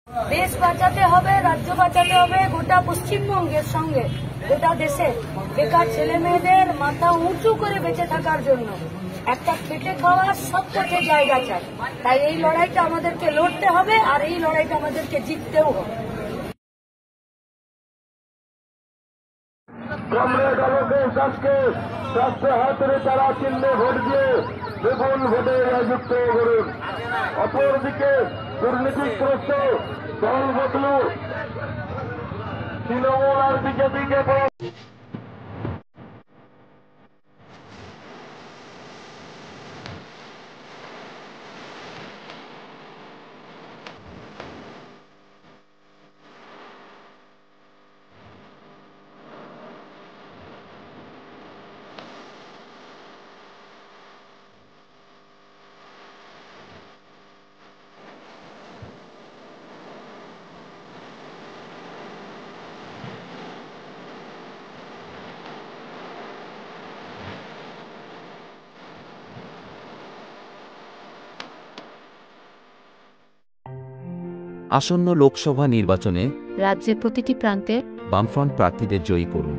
দেশ বাঁচাতে হবে, রাজ্য বাঁচাতে হবে, গোটা পশ্চিমবঙ্গের সঙ্গে গোটা দেশে বেকার ছেলে মেয়েদের মাথা উঁচু করে বেঁচে থাকার জন্য একটা খেটে খাওয়ার সবকটা জায়গা চাই। তাই এই লড়াইটা আমাদেরকে লড়তে হবে, আর এই লড়াইটা আমাদেরকে জিততেও হবে। কমরেড অলোকেশ দাসকে 400 হাতের তারা চিহ্নে ভোট দিয়ে বিপুল ভোটে জয়যুক্ত করুন। অপরদিকে দুর্নীতিগ্রস্ত দল বদলু তৃণমূল আর বিজেপিকে আসন্ন লোকসভা নির্বাচনে রাজ্যের প্রতিটি প্রান্তে বামফ্রন্ট প্রার্থীদের জয়ী করুন।